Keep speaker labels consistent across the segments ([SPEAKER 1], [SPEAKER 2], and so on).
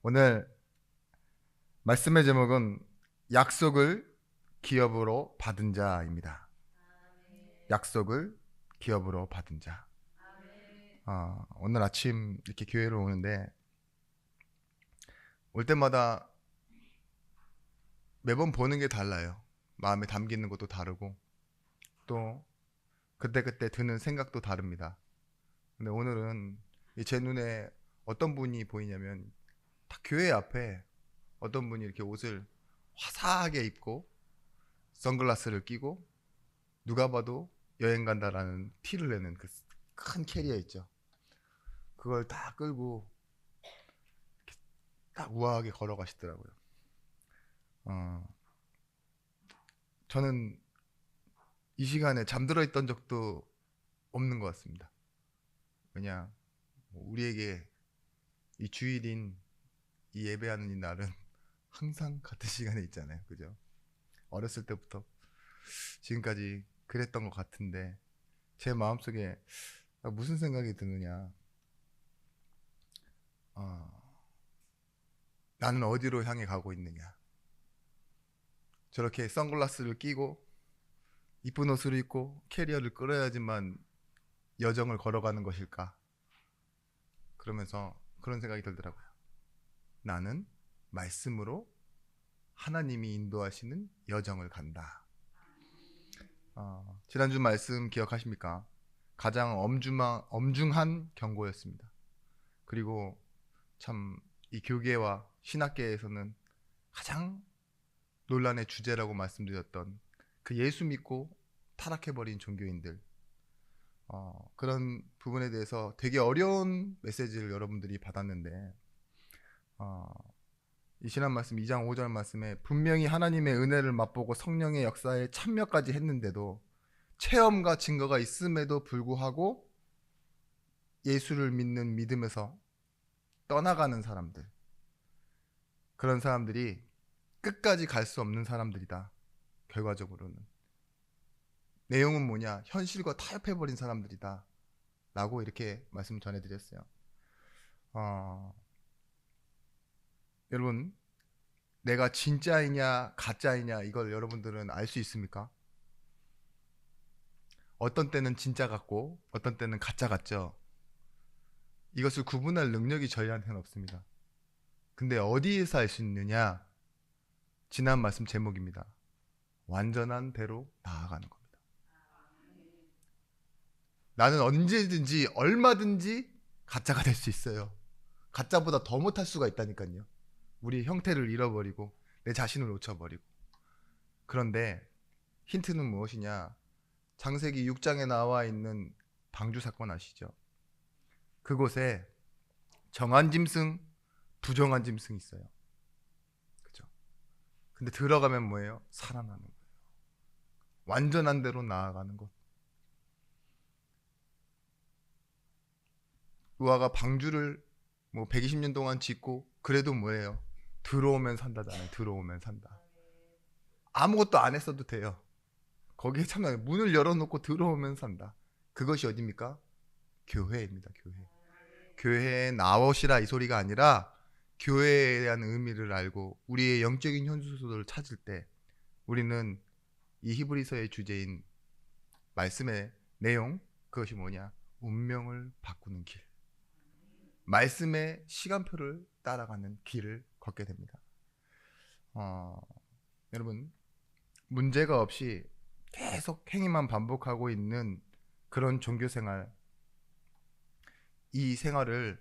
[SPEAKER 1] 오늘 말씀의 제목은 약속을 기업으로 받은 자입니다. 약속을 기업으로 받은 자. 오늘 아침 이렇게 교회를 오는데 올 때마다 매번 보는 게 달라요. 마음에 담기는 것도 다르고 또 그때그때 드는 생각도 다릅니다. 근데 오늘은 제 눈에 어떤 분이 보이냐면 딱 교회 앞에 어떤 분이 이렇게 옷을 화사하게 입고 선글라스를 끼고 누가 봐도 여행 간다라는 티를 내는 그 큰 캐리어 있죠. 그걸 다 끌고 딱 우아하게 걸어가시더라고요. 어, 저는 이 시간에 잠들어 있던 적도 없는 것 같습니다. 왜냐, 우리에게 이 주일인 이 예배하는 이 날은 항상 같은 시간에 있잖아요. 그죠? 어렸을 때부터 지금까지 그랬던 것 같은데 제 마음속에 무슨 생각이 드느냐. 어, 나는 어디로 향해 가고 있느냐. 저렇게 선글라스를 끼고 이쁜 옷을 입고 캐리어를 끌어야지만 여정을 걸어가는 것일까? 그러면서 그런 생각이 들더라고요. 나는 말씀으로 하나님이 인도하시는 여정을 간다. 지난주 말씀 기억하십니까? 가장 엄중한 경고였습니다. 그리고 참 이 교계와 신학계에서는 가장 논란의 주제라고 말씀드렸던 그 예수 믿고 타락해버린 종교인들, 그런 부분에 대해서 되게 어려운 메시지를 여러분들이 받았는데, 어, 이 지난 말씀 2장 5절 말씀에 분명히 하나님의 은혜를 맛보고 성령의 역사에 참여까지 했는데도 체험과 증거가 있음에도 불구하고 예수를 믿는 믿음에서 떠나가는 사람들, 그런 사람들이 끝까지 갈 수 없는 사람들이다. 결과적으로는 내용은 뭐냐? 현실과 타협해버린 사람들이다 라고 이렇게 말씀 전해드렸어요. 여러분, 내가 진짜이냐 가짜이냐 이걸 여러분들은 알 수 있습니까? 어떤 때는 진짜 같고 어떤 때는 가짜 같죠. 이것을 구분할 능력이 저희한테는 없습니다. 근데 어디에서 알 수 있느냐? 지난 말씀 제목입니다. 완전한 대로 나아가는 겁니다. 나는 언제든지 얼마든지 가짜가 될 수 있어요. 가짜보다 더 못할 수가 있다니까요. 우리 형태를 잃어버리고 내 자신을 놓쳐버리고. 그런데 힌트는 무엇이냐? 창세기 6장에 나와 있는 방주 사건 아시죠? 그곳에 정한 짐승, 부정한 짐승이 있어요. 그죠? 근데 들어가면 뭐예요? 살아나는 거예요. 완전한 대로 나아가는 것. 노아가 방주를 뭐 120년 동안 짓고 그래도 뭐예요? 들어오면 산다잖아요. 들어오면 산다. 아무것도 안 했어도 돼요. 거기에 참나 문을 열어놓고 들어오면 산다. 그것이 어디입니까? 교회입니다. 교회. 교회에 나오시라 이 소리가 아니라 교회에 대한 의미를 알고 우리의 영적인 현수소를 찾을 때 우리는 이 히브리서의 주제인 말씀의 내용, 그것이 뭐냐? 운명을 바꾸는 길. 말씀의 시간표를 따라가는 길을 걷게 됩니다. 여러분, 문제가 없이 계속 행위만 반복하고 있는 그런 종교 생활, 이 생활을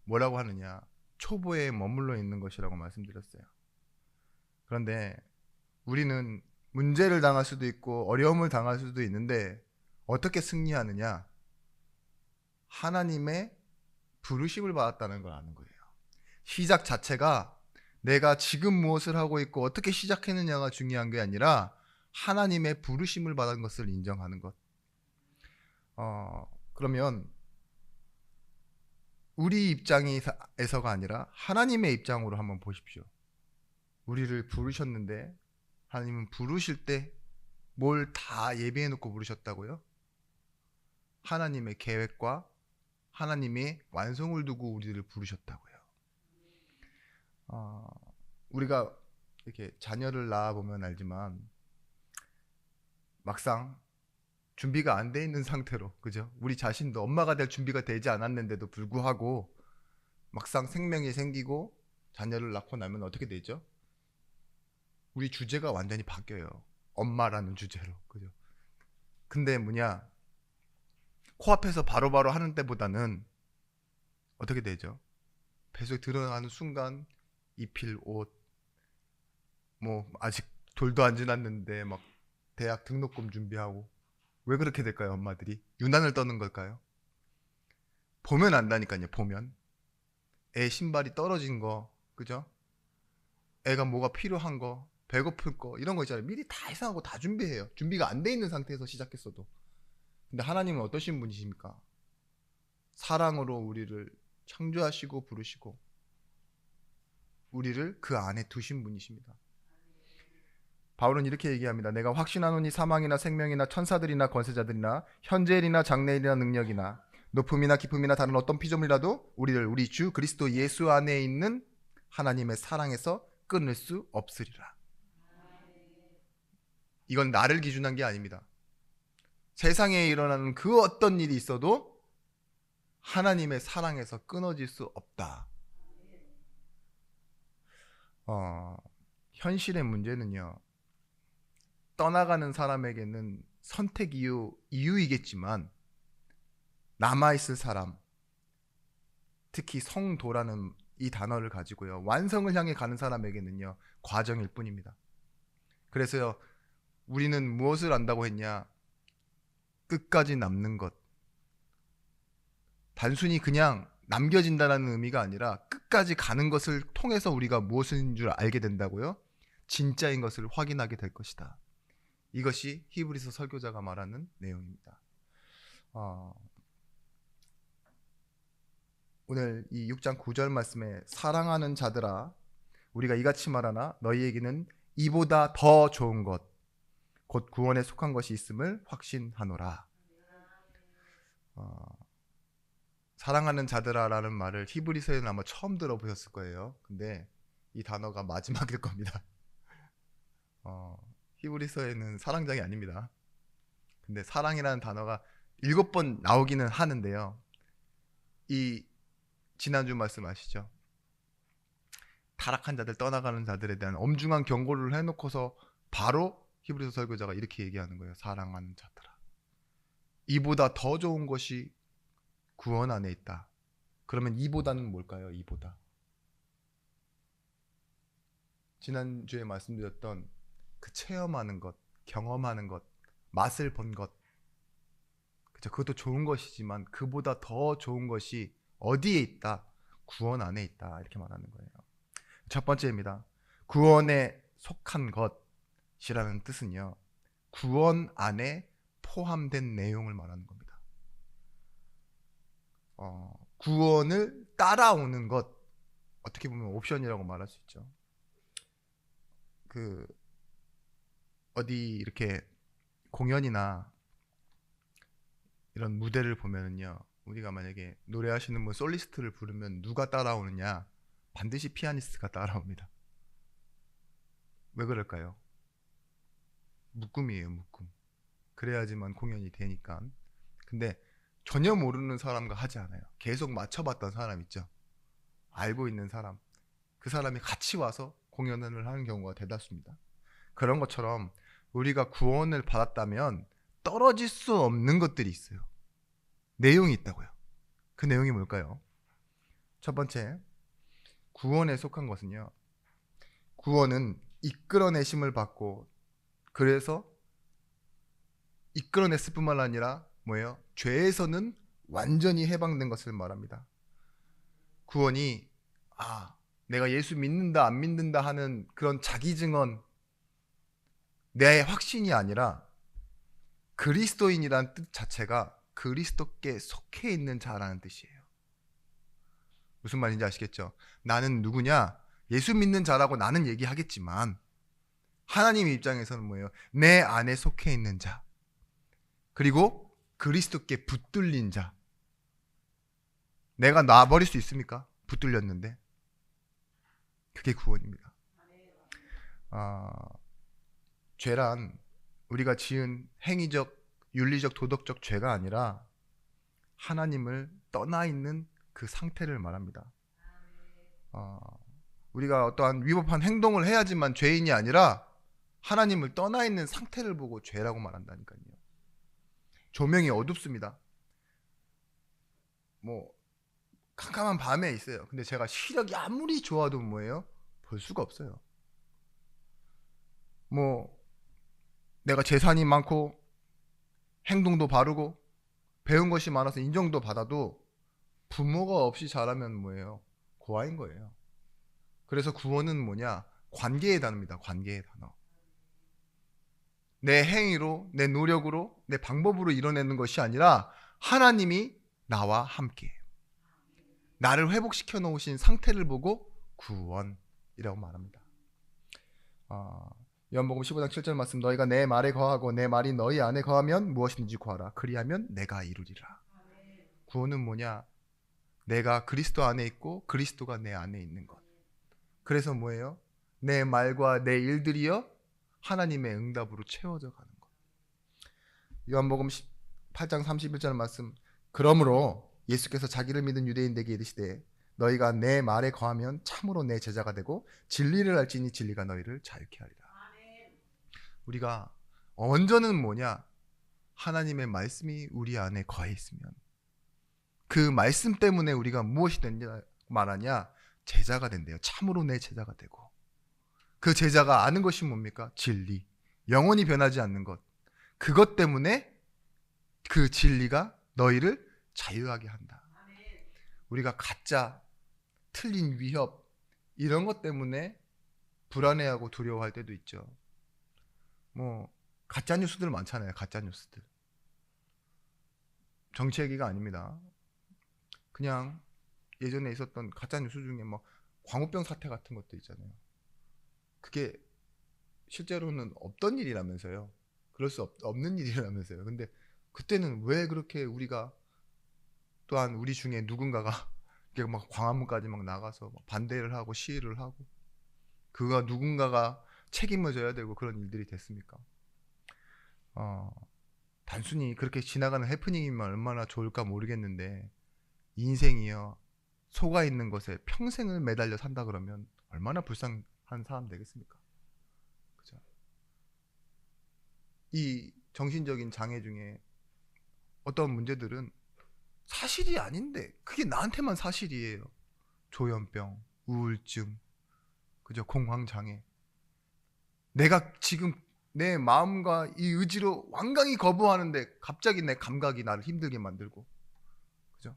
[SPEAKER 1] 뭐라고 하느냐? 초보에 머물러 있는 것이라고 말씀드렸어요. 그런데 우리는 문제를 당할 수도 있고 어려움을 당할 수도 있는데 어떻게 승리하느냐? 하나님의 부르심을 받았다는 걸 아는 거예요. 시작 자체가 내가 지금 무엇을 하고 있고 어떻게 시작했느냐가 중요한 게 아니라 하나님의 부르심을 받은 것을 인정하는 것. 그러면 우리 입장에서가 아니라 하나님의 입장으로 한번 보십시오. 우리를 부르셨는데 하나님은 부르실 때 뭘 다 예비해 놓고 부르셨다고요? 하나님의 계획과 하나님의 완성을 두고 우리를 부르셨다고요. 우리가 이렇게 자녀를 낳아 보면 알지만 막상 준비가 안 돼 있는 상태로, 그죠? 우리 자신도 엄마가 될 준비가 되지 않았는데도 불구하고 막상 생명이 생기고 자녀를 낳고 나면 어떻게 되죠? 우리 주제가 완전히 바뀌어요. 엄마라는 주제로, 그죠? 근데 뭐냐, 코앞에서 바로바로 하는 때보다는 어떻게 되죠? 뱃속에 들어가는 순간 입힐 옷, 뭐 아직 돌도 안 지났는데 막 대학 등록금 준비하고. 왜 그렇게 될까요? 엄마들이 유난을 떠는 걸까요? 보면 안다니까요. 보면 애 신발이 떨어진 거, 그죠? 애가 뭐가 필요한 거, 배고플 거, 이런 거 있잖아요. 미리 다 예상하고 다 준비해요. 준비가 안 돼 있는 상태에서 시작했어도. 근데 하나님은 어떠신 분이십니까? 사랑으로 우리를 창조하시고 부르시고 우리를 그 안에 두신 분이십니다. 바울은 이렇게 얘기합니다. 내가 확신하노니 사망이나 생명이나 천사들이나 권세자들이나 현재일이나 장래일이나 능력이나 높음이나 깊음이나 다른 어떤 피조물이라도 우리를 우리 주 그리스도 예수 안에 있는 하나님의 사랑에서 끊을 수 없으리라. 이건 나를 기준한 게 아닙니다. 세상에 일어나는 그 어떤 일이 있어도 하나님의 사랑에서 끊어질 수 없다. 현실의 문제는요, 떠나가는 사람에게는 선택 이유이겠지만 남아있을 사람, 특히 성도라는 이 단어를 가지고요, 완성을 향해 가는 사람에게는요, 과정일 뿐입니다. 그래서요, 우리는 무엇을 안다고 했냐? 끝까지 남는 것. 단순히 그냥 남겨진다는 의미가 아니라 끝까지 가는 것을 통해서 우리가 무엇인 줄 알게 된다고요? 진짜인 것을 확인하게 될 것이다. 이것이 히브리서 설교자가 말하는 내용입니다. 오늘 이 6장 9절 말씀에 사랑하는 자들아 우리가 이같이 말하나 너희에게는 이보다 더 좋은 것 곧 구원에 속한 것이 있음을 확신하노라. 사랑하는 자들아라는 말을 히브리서에는 아마 처음 들어보셨을 거예요. 근데 이 단어가 마지막일 겁니다. 히브리서에는 사랑장이 아닙니다. 근데 사랑이라는 단어가 7번 나오기는 하는데요. 이 지난주 말씀 아시죠? 타락한 자들, 떠나가는 자들에 대한 엄중한 경고를 해놓고서 바로 히브리서 설교자가 이렇게 얘기하는 거예요. 사랑하는 자들아, 이보다 더 좋은 것이 구원 안에 있다. 그러면 이보다는 뭘까요? 이보다. 지난주에 말씀드렸던 그 체험하는 것, 경험하는 것, 맛을 본 것, 그죠? 그것도 좋은 것이지만 그보다 더 좋은 것이 어디에 있다? 구원 안에 있다. 이렇게 말하는 거예요. 첫 번째입니다. 구원에 속한 것이라는 뜻은요, 구원 안에 포함된 내용을 말하는 겁니다. 구원을 따라오는 것, 어떻게 보면 옵션이라고 말할 수 있죠. 어디 이렇게 공연이나 이런 무대를 보면은요, 우리가 만약에 노래하시는 분 솔리스트를 부르면 누가 따라오느냐? 반드시 피아니스트가 따라옵니다. 왜 그럴까요? 묶음이에요, 묶음. 그래야지만 공연이 되니까. 근데 전혀 모르는 사람과 하지 않아요. 계속 맞춰봤던 사람 있죠. 알고 있는 사람. 그 사람이 같이 와서 공연을 하는 경우가 대다수입니다. 그런 것처럼 우리가 구원을 받았다면 떨어질 수 없는 것들이 있어요. 내용이 있다고요. 그 내용이 뭘까요? 첫 번째, 구원에 속한 것은요, 구원은 이끌어내심을 받고, 그래서 이끌어냈을 뿐만 아니라 뭐예요? 죄에서는 완전히 해방된 것을 말합니다. 구원이 내가 예수 믿는다 안 믿는다 하는 그런 자기 증언, 내 확신이 아니라 그리스도인이라는 뜻 자체가 그리스도께 속해 있는 자라는 뜻이에요. 무슨 말인지 아시겠죠? 나는 누구냐? 예수 믿는 자라고 나는 얘기하겠지만 하나님 입장에서는 뭐예요? 내 안에 속해 있는 자, 그리고 그리스도께 붙들린 자. 내가 놔버릴 수 있습니까? 붙들렸는데. 그게 구원입니다. 죄란 우리가 지은 행위적, 윤리적, 도덕적 죄가 아니라 하나님을 떠나 있는 그 상태를 말합니다. 우리가 어떠한 위법한 행동을 해야지만 죄인이 아니라 하나님을 떠나 있는 상태를 보고 죄라고 말한다니까요. 조명이 어둡습니다. 뭐 캄캄한 밤에 있어요. 근데 제가 시력이 아무리 좋아도 뭐예요? 볼 수가 없어요. 뭐 내가 재산이 많고 행동도 바르고 배운 것이 많아서 인정도 받아도 부모가 없이 자라면 뭐예요? 고아인 거예요. 그래서 구원은 뭐냐? 관계의 단어입니다. 관계의 단어. 내 행위로, 내 노력으로, 내 방법으로 이뤄내는 것이 아니라 하나님이 나와 함께 나를 회복시켜 놓으신 상태를 보고 구원이라고 말합니다. 요한복음 15장 7절 말씀, 너희가 내 말에 거하고 내 말이 너희 안에 거하면 무엇이든지 구하라. 그리하면 내가 이루리라. 구원은 뭐냐? 내가 그리스도 안에 있고 그리스도가 내 안에 있는 것. 그래서 뭐예요? 내 말과 내 일들이요 하나님의 응답으로 채워져 가는 것. 요한복음 8장 31절 말씀, 그러므로 예수께서 자기를 믿은 유대인에게 이르시되 너희가 내 말에 거하면 참으로 내 제자가 되고 진리를 알지니 진리가 너희를 자유케 하리라. 우리가 원전은 뭐냐? 하나님의 말씀이 우리 안에 거해 있으면 그 말씀 때문에 우리가 무엇이 됐냐 말하냐? 제자가 된대요. 참으로 내 제자가 되고, 그 제자가 아는 것이 뭡니까? 진리, 영원히 변하지 않는 것. 그것 때문에 그 진리가 너희를 자유하게 한다. 우리가 가짜, 틀린 위협 이런 것 때문에 불안해하고 두려워할 때도 있죠. 뭐 가짜 뉴스들 많잖아요. 가짜 뉴스들. 정치 얘기가 아닙니다. 그냥 예전에 있었던 가짜 뉴스 중에 뭐 광우병 사태 같은 것도 있잖아요. 그게 실제로는 없던 일이라면서요. 그럴 수 없는 일이라면서요. 근데 그때는 왜 그렇게 우리가, 또한 우리 중에 누군가가 막 광화문까지 막 나가서 막 반대를 하고 시위를 하고, 그가 누군가가 책임을 져야 되고 그런 일들이 됐습니까? 단순히 그렇게 지나가는 해프닝이면 얼마나 좋을까 모르겠는데, 인생이요 속아 있는 것에 평생을 매달려 산다 그러면 얼마나 불쌍한 사람 되겠습니까? 그죠? 이 정신적인 장애 중에 어떤 문제들은 사실이 아닌데 그게 나한테만 사실이에요. 조현병, 우울증, 그죠? 공황장애. 내가 지금 내 마음과 이 의지로 완강히 거부하는데 갑자기 내 감각이 나를 힘들게 만들고, 그죠?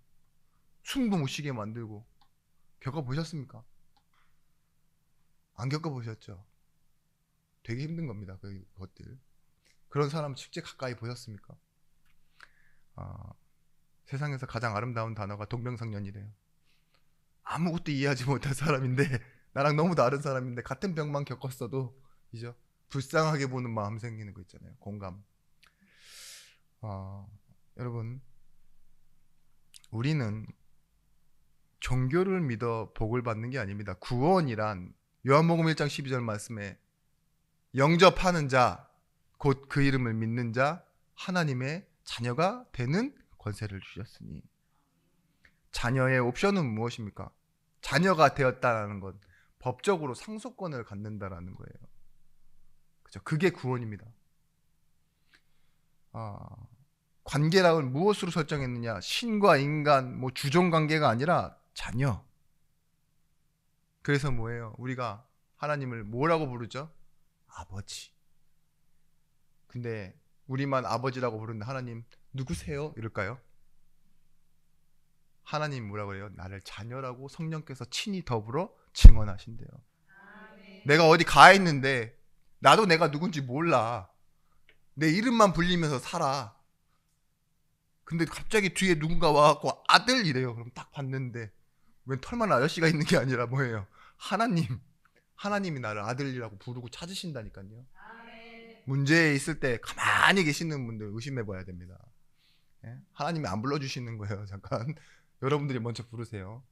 [SPEAKER 1] 숨도 못 쉬게 만들고. 겪어보셨습니까? 안 겪어보셨죠? 되게 힘든 겁니다. 그것들. 그런 사람 실제 가까이 보셨습니까? 세상에서 가장 아름다운 단어가 동병상련이래요. 아무것도 이해하지 못할 사람인데, 나랑 너무 다른 사람인데 같은 병만 겪었어도 이죠, 불쌍하게 보는 마음 생기는 거 있잖아요. 공감. 여러분, 우리는 종교를 믿어 복을 받는 게 아닙니다. 구원이란 요한복음 1장 12절 말씀에 영접하는 자, 곧 그 이름을 믿는 자, 하나님의 자녀가 되는 권세를 주셨으니. 자녀의 옵션은 무엇입니까? 자녀가 되었다라는 건 법적으로 상속권을 갖는다라는 거예요. 그죠? 그게 구원입니다. 관계랑을 무엇으로 설정했느냐? 신과 인간, 뭐 주종 관계가 아니라 자녀. 그래서 뭐예요? 우리가 하나님을 뭐라고 부르죠? 아버지. 근데 우리만 아버지라고 부르는데 하나님 누구세요? 이럴까요? 하나님 뭐라고 그래요? 나를 자녀라고 성령께서 친히 더불어 증언하신대요. 내가 어디 가 있는데 나도 내가 누군지 몰라. 내 이름만 불리면서 살아. 근데 갑자기 뒤에 누군가 와갖고 아들 이래요. 그럼 딱 봤는데 웬 털만 아저씨가 있는 게 아니라 뭐예요? 하나님이 나를 아들이라고 부르고 찾으신다니까요. 문제에 있을 때 가만히 계시는 분들 의심해 봐야 됩니다. 예? 하나님이 안 불러주시는 거예요. 잠깐 여러분들이 먼저 부르세요.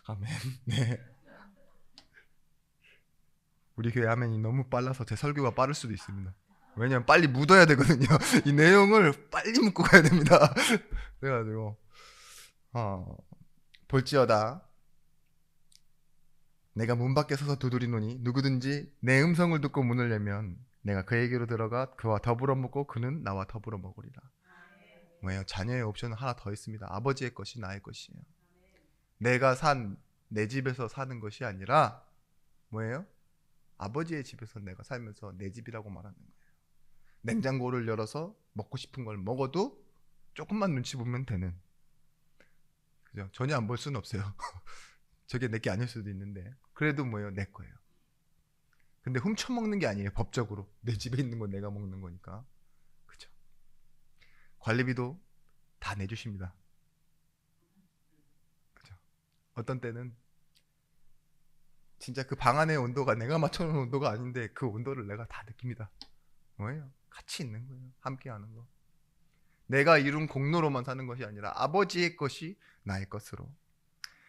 [SPEAKER 1] 아멘. 네. 우리 교회 아멘이 너무 빨라서 제 설교가 빠를 수도 있습니다. 왜냐면 빨리 묻어야 되거든요. 이 내용을 빨리 묻고 가야 됩니다. 그래가지고 볼지어다 내가 문 밖에 서서 두드리노니 누구든지 내 음성을 듣고 문을 열면 내가 그에게로 들어가 그와 더불어 먹고 그는 나와 더불어 먹으리라. 뭐예요? 자녀의 옵션은 하나 더 있습니다. 아버지의 것이 나의 것이에요. 내가 산 내 집에서 사는 것이 아니라 뭐예요? 아버지의 집에서 내가 살면서 내 집이라고 말하는 거예요. 냉장고를 열어서 먹고 싶은 걸 먹어도 조금만 눈치 보면 되는. 그죠? 전혀 안 볼 수는 없어요. 저게 내게 아닐 수도 있는데 그래도 뭐예요? 내 거예요. 근데 훔쳐 먹는 게 아니에요. 법적으로 내 집에 있는 건 내가 먹는 거니까. 그죠? 관리비도 다 내주십니다. 그죠? 어떤 때는 진짜 그 방 안의 온도가 내가 맞춰놓은 온도가 아닌데 그 온도를 내가 다 느낍니다. 뭐예요? 같이 있는 거예요. 함께 하는 거. 내가 이룬 공로로만 사는 것이 아니라 아버지의 것이 나의 것으로.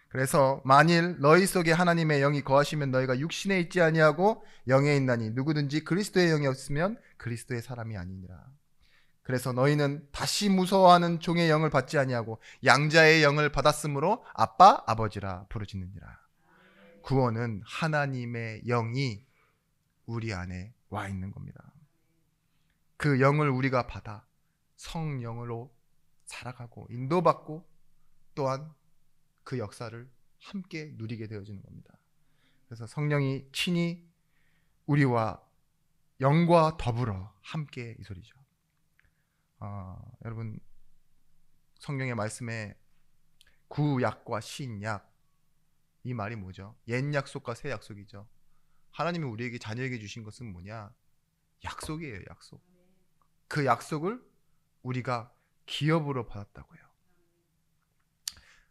[SPEAKER 1] 그래서 만일 너희 속에 하나님의 영이 거하시면 너희가 육신에 있지 아니하고 영에 있나니 누구든지 그리스도의 영이 없으면 그리스도의 사람이 아니니라. 그래서 너희는 다시 무서워하는 종의 영을 받지 아니하고 양자의 영을 받았으므로 아빠 아버지라 부르짖느니라. 구원은 하나님의 영이 우리 안에 와 있는 겁니다. 그 영을 우리가 받아 성령으로 살아가고 인도받고 또한 그 역사를 함께 누리게 되어지는 겁니다. 그래서 성령이 친히 우리와 영과 더불어 함께 이 소리죠. 여러분 성경의 말씀에 구약과 신약 이 말이 뭐죠? 옛 약속과 새 약속이죠. 하나님이 우리에게 자녀에게 주신 것은 뭐냐? 약속이에요. 약속. 그 약속을 우리가 기업으로 받았다고요.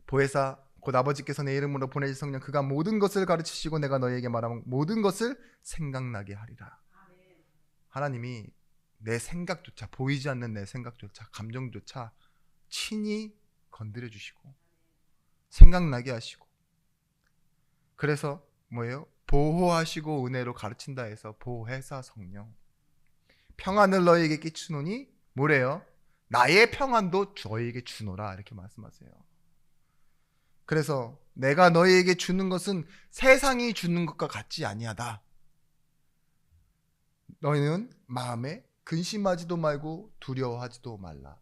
[SPEAKER 1] 보혜사 곧 아버지께서 내 이름으로 보내실 성령 그가 모든 것을 가르치시고 내가 너희에게 말하면 모든 것을 생각나게 하리라. 하나님이 내 생각조차 보이지 않는 내 생각조차 감정조차 친히 건드려 주시고 생각나게 하시고 그래서 뭐예요? 보호하시고 은혜로 가르친다 해서 보혜사 성령 평안을 너희에게 끼치노니 뭐래요? 나의 평안도 너희에게 주노라 이렇게 말씀하세요. 그래서 내가 너희에게 주는 것은 세상이 주는 것과 같지 아니하다. 너희는 마음에 근심하지도 말고 두려워하지도 말라.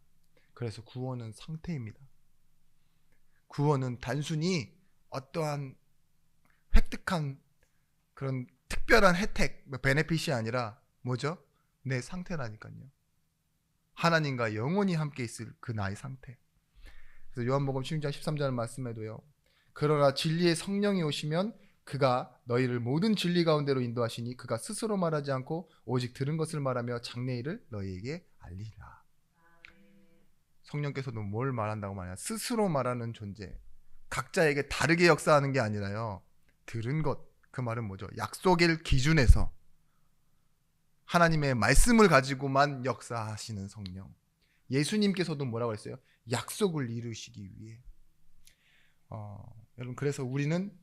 [SPEAKER 1] 그래서 구원은 상태입니다. 구원은 단순히 어떠한 획득한 그런 특별한 혜택, 베네핏이 아니라 뭐죠? 내 상태라니까요. 하나님과 영원히 함께 있을 그 나의 상태. 그래서 요한복음 16장 13절 말씀에도요. 그러나 진리의 성령이 오시면 그가 너희를 모든 진리 가운데로 인도하시니 그가 스스로 말하지 않고 오직 들은 것을 말하며 장래일을 너희에게 알리라. 성령께서도 뭘 말한다고 말하냐? 스스로 말하는 존재. 각자에게 다르게 역사하는 게 아니라요. 들은 것. 그 말은 뭐죠? 약속일 기준에서 하나님의 말씀을 가지고만 역사하시는 성령. 예수님께서도 뭐라고 했어요? 약속을 이루시기 위해. 여러분 그래서 우리는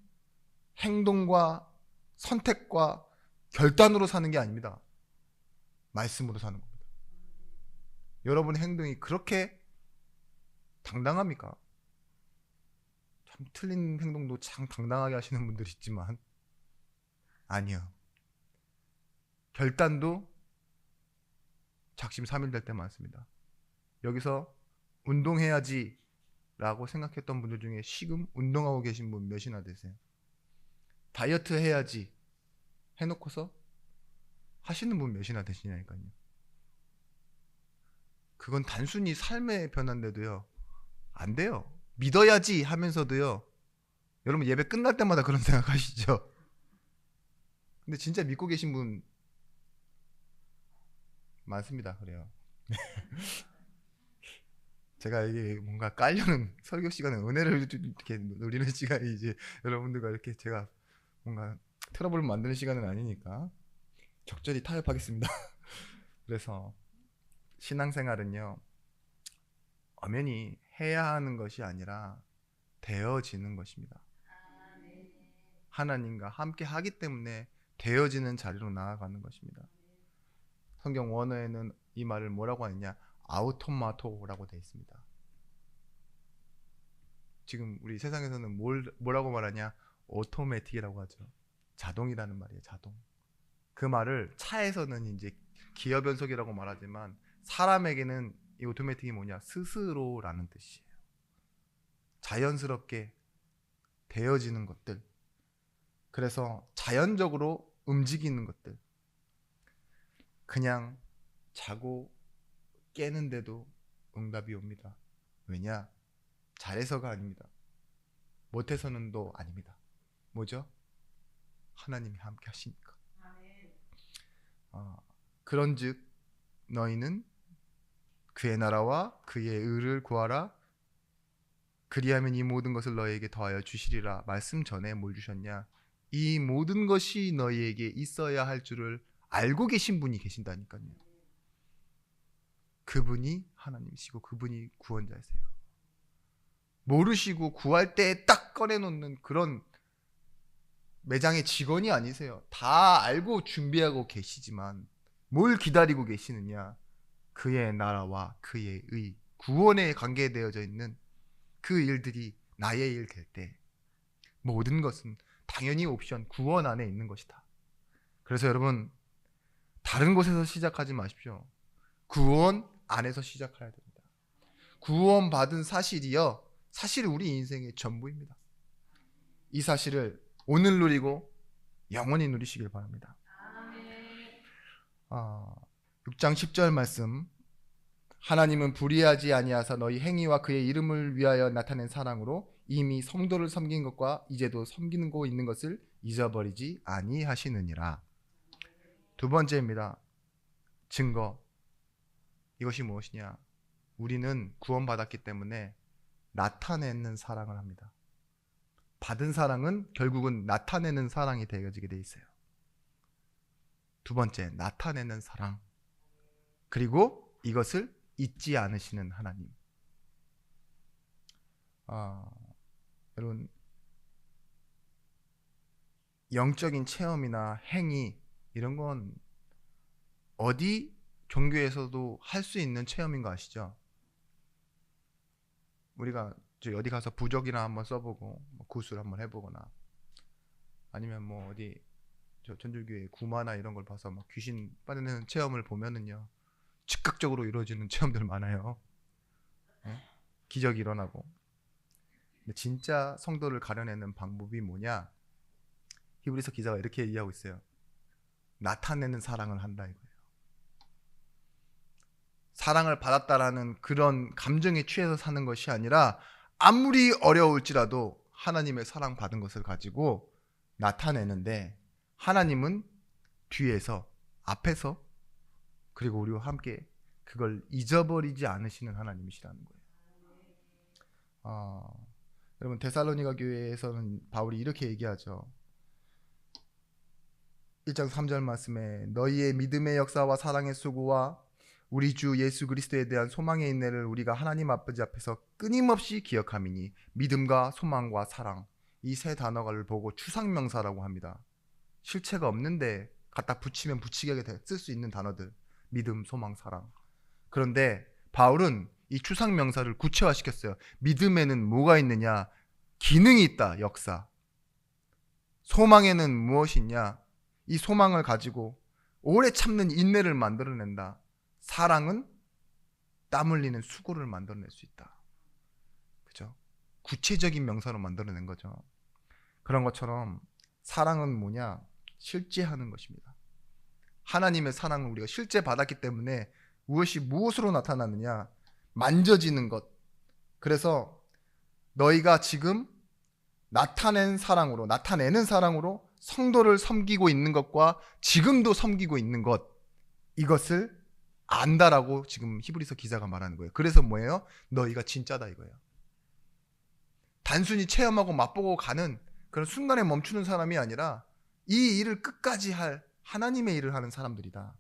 [SPEAKER 1] 행동과 선택과 결단으로 사는 게 아닙니다. 말씀으로 사는 겁니다. 여러분의 행동이 그렇게 당당합니까? 참 틀린 행동도 참 당당하게 하시는 분들이 있지만 아니요. 결단도 작심삼일 될 때 많습니다. 여기서 운동해야지 라고 생각했던 분들 중에 지금 운동하고 계신 분 몇이나 되세요? 다이어트 해야지 해놓고서 하시는 분 몇이나 되시냐니까요. 그건 단순히 삶의 변화인데도요 안 돼요. 믿어야지 하면서도요 여러분 예배 끝날 때마다 그런 생각하시죠? 근데 진짜 믿고 계신 분 많습니다. 그래요. 제가 이게 뭔가 깔려는 설교 시간에 은혜를 이렇게 누리는 시간이 이제 여러분들과 이렇게 제가 뭔가 트러블을 만드는 시간은 아니니까 적절히 타협하겠습니다. 그래서 신앙생활은요 엄연히 해야 하는 것이 아니라 되어지는 것입니다. 하나님과 함께 하기 때문에 되어지는 자리로 나아가는 것입니다. 성경 원어에는 이 말을 뭐라고 하느냐, 아우토마토라고 되어 있습니다. 지금 우리 세상에서는 뭐라고 말하냐, 오토매틱이라고 하죠. 자동이라는 말이에요. 자동. 그 말을 차에서는 이제 기어 변속이라고 말하지만 사람에게는 이 오토매틱이 뭐냐, 스스로라는 뜻이에요. 자연스럽게 되어지는 것들. 그래서 자연적으로 움직이는 것들. 그냥 자고 깨는데도 응답이 옵니다. 왜냐? 잘해서가 아닙니다. 못해서는도 아닙니다. 뭐죠? 하나님이 함께 하시니까. 그런즉 너희는 그의 나라와 그의 의를 구하라. 그리하면 이 모든 것을 너희에게 더하여 주시리라. 말씀 전에 뭘 주셨냐? 이 모든 것이 너희에게 있어야 할 줄을 알고 계신 분이 계신다니까요. 그분이 하나님이시고 그분이 구원자이세요. 모르시고 구할 때 딱 꺼내놓는 그런 매장의 직원이 아니세요. 다 알고 준비하고 계시지만 뭘 기다리고 계시느냐? 그의 나라와 그의 의, 구원에 관계되어져 있는 그 일들이 나의 일 될 때 모든 것은 당연히 옵션 구원 안에 있는 것이다. 그래서 여러분, 다른 곳에서 시작하지 마십시오. 구원 안에서 시작해야 됩니다. 구원 받은 사실이요, 사실 우리 인생의 전부입니다. 이 사실을 오늘 누리고 영원히 누리시길 바랍니다. 6장 10절 말씀. 하나님은 불의하지 아니하사 너희 행위와 그의 이름을 위하여 나타낸 사랑으로 이미 성도를 섬긴 것과 이제도 섬기는 거 있는 것을 잊어버리지 아니하시느니라. 두 번째입니다. 증거. 이것이 무엇이냐? 우리는 구원받았기 때문에 나타내는 사랑을 합니다. 받은 사랑은 결국은 나타내는 사랑이 되어지게 돼 있어요. 두 번째, 나타내는 사랑. 그리고 이것을 잊지 않으시는 하나님. 여러분, 영적인 체험이나 행위 이런 건 어디 종교에서도 할 수 있는 체험인 거 아시죠? 우리가 어디 가서 부적이나 한번 써보고 구슬 한번 해보거나 아니면 뭐 어디 전주교회 구마나 이런 걸 봐서 막 귀신 빠져내는 체험을 보면은요, 즉각적으로 이루어지는 체험들 많아요. 네? 기적이 일어나고. 근데 진짜 성도를 가려내는 방법이 뭐냐? 히브리서 기자가 이렇게 얘기하고 있어요. 나타내는 사랑을 한다 이거예요. 사랑을 받았다라는 그런 감정에 취해서 사는 것이 아니라 아무리 어려울지라도 하나님의 사랑 받은 것을 가지고 나타내는데, 하나님은 뒤에서, 앞에서, 그리고 우리와 함께 그걸 잊어버리지 않으시는 하나님이시라는 거예요. 여러분, 데살로니가 교회에서는 바울이 이렇게 얘기하죠. 1장 3절 말씀에 너희의 믿음의 역사와 사랑의 수고와 우리 주 예수 그리스도에 대한 소망의 인내를 우리가 하나님 아버지 앞에서 끊임없이 기억함이니, 믿음과 소망과 사랑, 이 세 단어를 보고 추상명사라고 합니다. 실체가 없는데 갖다 붙이면 붙이게 쓸 수 있는 단어들. 믿음, 소망, 사랑. 그런데 바울은 이 추상명사를 구체화시켰어요. 믿음에는 뭐가 있느냐? 기능이 있다, 역사. 소망에는 무엇이 있냐? 이 소망을 가지고 오래 참는 인내를 만들어낸다. 사랑은 땀 흘리는 수고를 만들어낼 수 있다. 그죠? 구체적인 명사로 만들어낸 거죠. 그런 것처럼 사랑은 뭐냐? 실제하는 것입니다. 하나님의 사랑을 우리가 실제 받았기 때문에 무엇이 무엇으로 나타나느냐? 만져지는 것. 그래서 너희가 지금 나타내는 사랑으로 성도를 섬기고 있는 것과 지금도 섬기고 있는 것, 이것을 안다라고 지금 히브리서 기자가 말하는 거예요. 그래서 뭐예요? 너희가 진짜다 이거예요. 단순히 체험하고 맛보고 가는 그런 순간에 멈추는 사람이 아니라 이 일을 끝까지 할 하나님의 일을 하는 사람들이다.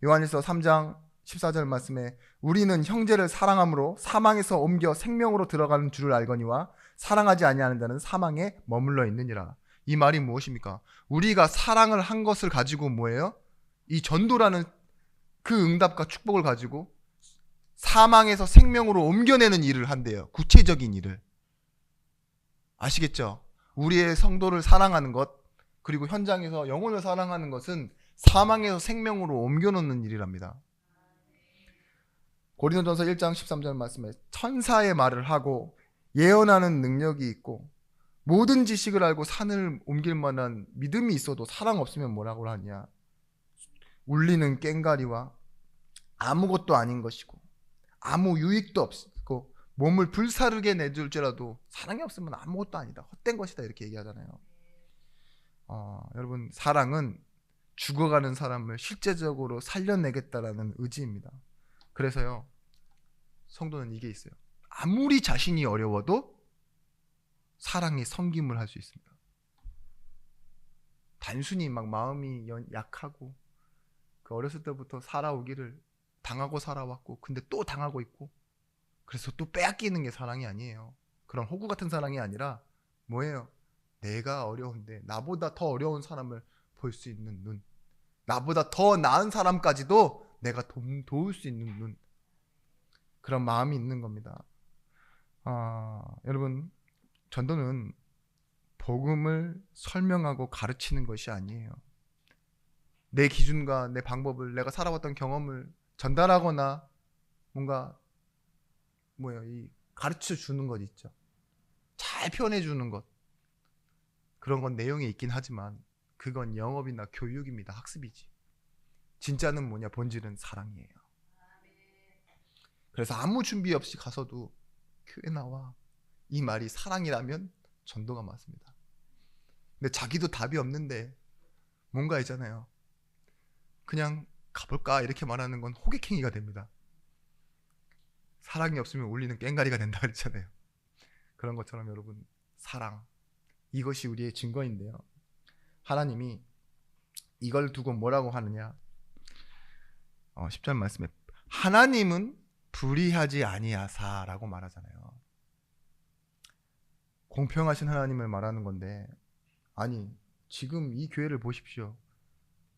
[SPEAKER 1] 요한일서 3장 14절 말씀에 우리는 형제를 사랑함으로 사망에서 옮겨 생명으로 들어가는 줄을 알거니와 사랑하지 아니하는 자는 사망에 머물러 있느니라. 이 말이 무엇입니까? 우리가 사랑을 한 것을 가지고 뭐예요? 이 전도라는 그 응답과 축복을 가지고 사망에서 생명으로 옮겨내는 일을 한대요. 구체적인 일을. 아시겠죠? 우리의 성도를 사랑하는 것, 그리고 현장에서 영혼을 사랑하는 것은 사망에서 생명으로 옮겨놓는 일이랍니다. 고린도전서 1장 13절 말씀에 천사의 말을 하고 예언하는 능력이 있고 모든 지식을 알고 산을 옮길 만한 믿음이 있어도 사랑 없으면 뭐라고 하냐? 울리는 꽹가리와 아무것도 아닌 것이고 아무 유익도 없고 몸을 불사르게 내줄지라도 사랑이 없으면 아무것도 아니다. 헛된 것이다. 이렇게 얘기하잖아요. 여러분, 사랑은 죽어가는 사람을 실제적으로 살려내겠다라는 의지입니다. 그래서요, 성도는 이게 있어요. 아무리 자신이 어려워도 사랑이 섬김을 할 수 있습니다. 단순히 막 마음이 약하고 그 어렸을 때부터 살아오기를 당하고 살아왔고 근데 또 당하고 있고 그래서 또 빼앗기는 게 사랑이 아니에요. 그런 호구 같은 사랑이 아니라 뭐예요? 내가 어려운데 나보다 더 어려운 사람을 볼 수 있는 눈, 나보다 더 나은 사람까지도 내가 도울 수 있는 눈, 그런 마음이 있는 겁니다. 여러분, 전도는 복음을 설명하고 가르치는 것이 아니에요. 내 기준과 내 방법을, 내가 살아왔던 경험을 전달하거나 뭔가 이 가르쳐 주는 것 있죠. 잘 표현해 주는 것. 그런 건 내용이 있긴 하지만 그건 영업이나 교육입니다. 학습이지. 진짜는 뭐냐? 본질은 사랑이에요. 그래서 아무 준비 없이 가서도 교회 나와. 이 말이 사랑이라면 전도가 맞습니다. 근데 자기도 답이 없는데 뭔가 있잖아요. 그냥 가볼까 이렇게 말하는 건 호객행위가 됩니다. 사랑이 없으면 울리는 꽹가리가 된다 그랬잖아요. 그런 것처럼 여러분, 사랑, 이것이 우리의 증거인데요. 하나님이 이걸 두고 뭐라고 하느냐? 10절 말씀에 하나님은 불의하지 아니하사라고 말하잖아요. 공평하신 하나님을 말하는 건데, 아니 지금 이 교회를 보십시오.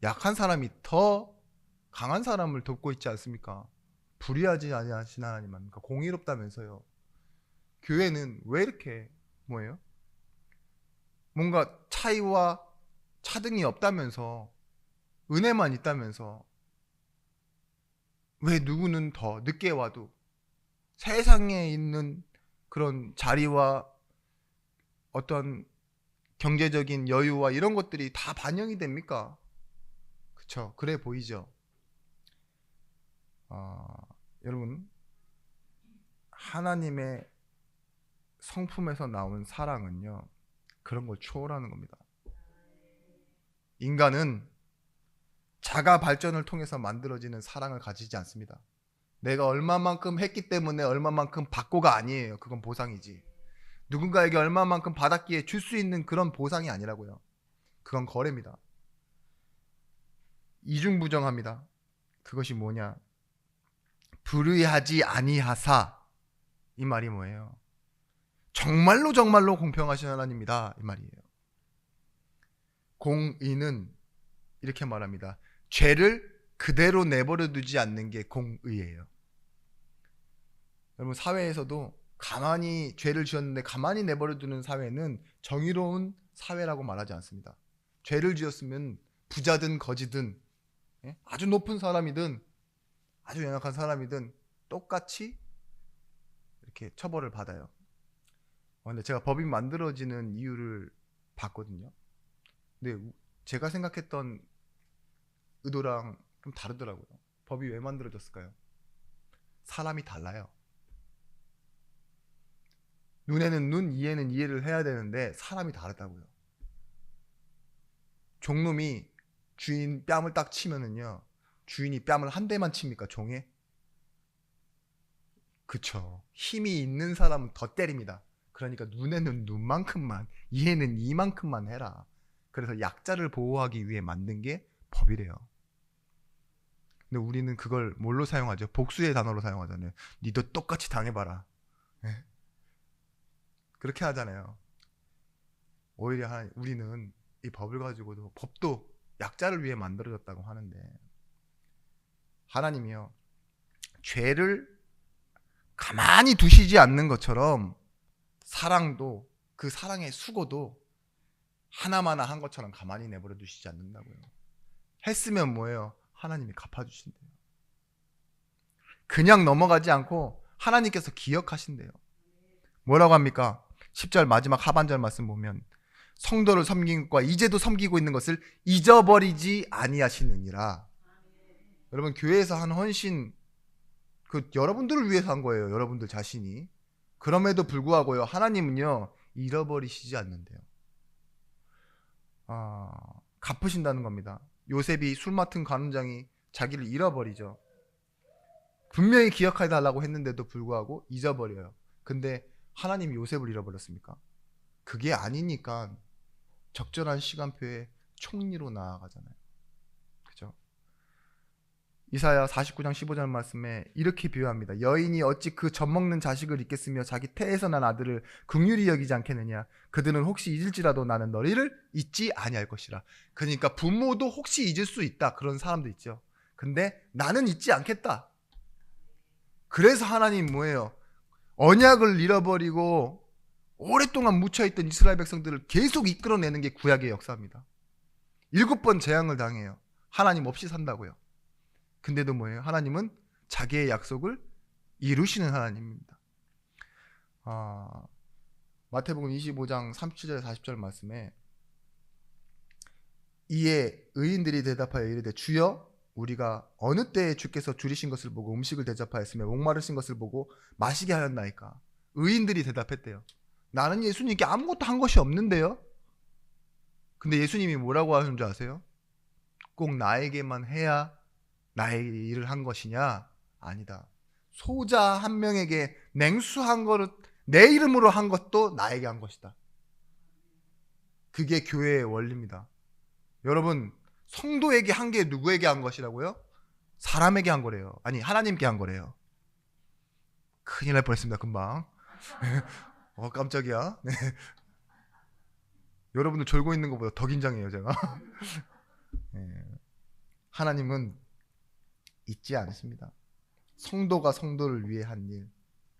[SPEAKER 1] 약한 사람이 더 강한 사람을 돕고 있지 않습니까? 불의하지 아니하신 하나님 아닙니까? 공의롭다면서요. 교회는 왜 이렇게 뭔가 차이와 차등이 없다면서, 은혜만 있다면서 왜 누구는 더 늦게 와도 세상에 있는 그런 자리와 어떤 경제적인 여유와 이런 것들이 다 반영이 됩니까? 그쵸? 그래 보이죠? 여러분, 하나님의 성품에서 나온 사랑은요, 그런 걸 초월하는 겁니다. 인간은 자가 발전을 통해서 만들어지는 사랑을 가지지 않습니다. 내가 얼마만큼 했기 때문에 얼마만큼 받고가 아니에요. 그건 보상이지. 누군가에게 얼마만큼 받았기에 줄 수 있는 그런 보상이 아니라고요. 그건 거래입니다. 이중부정합니다. 그것이 뭐냐? 불의하지 아니하사, 이 말이 뭐예요? 정말로 정말로 공평하신 하나님이다, 이 말이에요. 공의는 이렇게 말합니다. 죄를 그대로 내버려 두지 않는 게 공의예요. 여러분, 사회에서도 가만히 죄를 지었는데 가만히 내버려 두는 사회는 정의로운 사회라고 말하지 않습니다. 죄를 지었으면 부자든 거지든 아주 높은 사람이든 아주 연약한 사람이든 똑같이 이렇게 처벌을 받아요. 근데 제가 법이 만들어지는 이유를 봤거든요. 근데 제가 생각했던 의도랑 좀 다르더라고요. 법이 왜 만들어졌을까요? 사람이 달라요. 눈에는 눈, 이해는 이해를 해야 되는데 사람이 다르다고요. 종놈이 주인 뺨을 딱 치면은요, 주인이 뺨을 한 대만 칩니까, 종에? 그쵸. 힘이 있는 사람은 더 때립니다. 그러니까 눈에는 눈만큼만, 이해는 이만큼만 해라. 그래서 약자를 보호하기 위해 만든 게 법이래요. 근데 우리는 그걸 뭘로 사용하죠? 복수의 단어로 사용하잖아요. 니도 똑같이 당해봐라. 그렇게 하잖아요. 오히려 우리는 이 법을 가지고도, 법도 약자를 위해 만들어졌다고 하는데, 하나님이요 죄를 가만히 두시지 않는 것처럼 사랑도, 그 사랑의 수고도 하나마나 한 것처럼 가만히 내버려 두시지 않는다고요. 했으면 뭐예요? 하나님이 갚아주신대요. 그냥 넘어가지 않고 하나님께서 기억하신대요. 뭐라고 합니까? 10절 마지막 하반절 말씀 보면, 성도를 섬긴 것과 이제도 섬기고 있는 것을 잊어버리지 아니하시느니라. 여러분, 교회에서 한 헌신, 그 여러분들을 위해서 한 거예요. 여러분들 자신이. 그럼에도 불구하고요, 하나님은요 잃어버리시지 않는데요. 갚으신다는 겁니다. 요셉이 술 맡은 간원장이 자기를 잃어버리죠. 분명히 기억해 달라고 했는데도 불구하고 잊어버려요. 근데 하나님이 요셉을 잃어버렸습니까? 그게 아니니까 적절한 시간표에 총리로 나아가잖아요. 그죠? 이사야 49장 15절 말씀에 이렇게 비유합니다. 여인이 어찌 그 젖먹는 자식을 잊겠으며 자기 태에서 난 아들을 긍휼히 여기지 않겠느냐. 그들은 혹시 잊을지라도 나는 너희를 잊지 아니할 것이라. 그러니까 부모도 혹시 잊을 수 있다. 그런 사람도 있죠. 근데 나는 잊지 않겠다. 그래서 하나님 뭐예요? 언약을 잃어버리고 오랫동안 묻혀있던 이스라엘 백성들을 계속 이끌어내는 게 구약의 역사입니다. 7번 재앙을 당해요. 하나님 없이 산다고요. 근데도 뭐예요? 하나님은 자기의 약속을 이루시는 하나님입니다. 마태복음 25장 37절 40절 말씀에, 이에 의인들이 대답하여 이르되 주여 우리가 어느 때에 주께서 줄이신 것을 보고 음식을 대접하였으며 목마르신 것을 보고 마시게 하였나이까? 의인들이 대답했대요. 나는 예수님께 아무것도 한 것이 없는데요. 근데 예수님이 뭐라고 하신 줄 아세요? 꼭 나에게만 해야 나의 일을 한 것이냐? 아니다. 소자 한 명에게 냉수 한 그릇 내 이름으로 한 것도 나에게 한 것이다. 그게 교회의 원리입니다. 여러분, 성도에게 한 게 누구에게 한 것이라고요? 사람에게 한 거래요. 아니, 하나님께 한 거래요. 큰일 날 뻔했습니다. 금방. 깜짝이야. 네. 여러분들 졸고 있는 것보다 더 긴장해요, 제가. 네. 하나님은 잊지 않으십니다. 성도가 성도를 위해 한 일,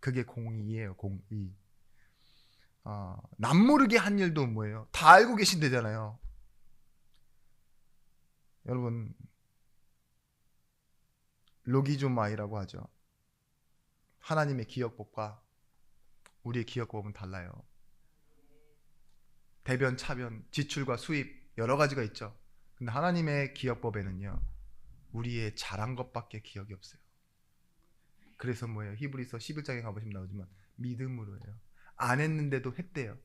[SPEAKER 1] 그게 공의예요. 공의. 남모르게 한 일도 뭐예요? 다 알고 계신대잖아요. 여러분, 로기조마이라고 하죠. 하나님의 기억법과 우리의 기억법은 달라요. 대변, 차변, 지출과 수입 여러 가지가 있죠. 근데 하나님의 기억법에는요, 우리의 잘한 것밖에 기억이 없어요. 그래서 뭐예요? 히브리서 11장에 가보시면 나오지만 믿음으로 해요. 안 했는데도 했대요.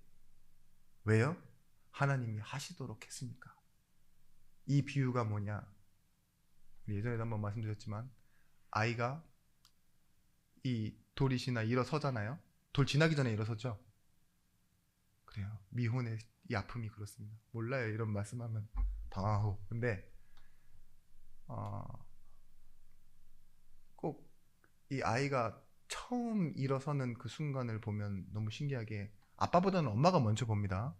[SPEAKER 1] 왜요? 하나님이 하시도록 했으니까. 이 비유가 뭐냐? 예전에도 한번 말씀드렸지만, 아이가 이 돌이 지나 일어서잖아요. 돌 지나기 전에 일어서죠. 그래요. 미혼의 이 아픔이 그렇습니다. 몰라요. 이런 말씀하면 당황하고. 근데 꼭 이 아이가 처음 일어서는 그 순간을 보면 너무 신기하게 아빠보다는 엄마가 먼저 봅니다.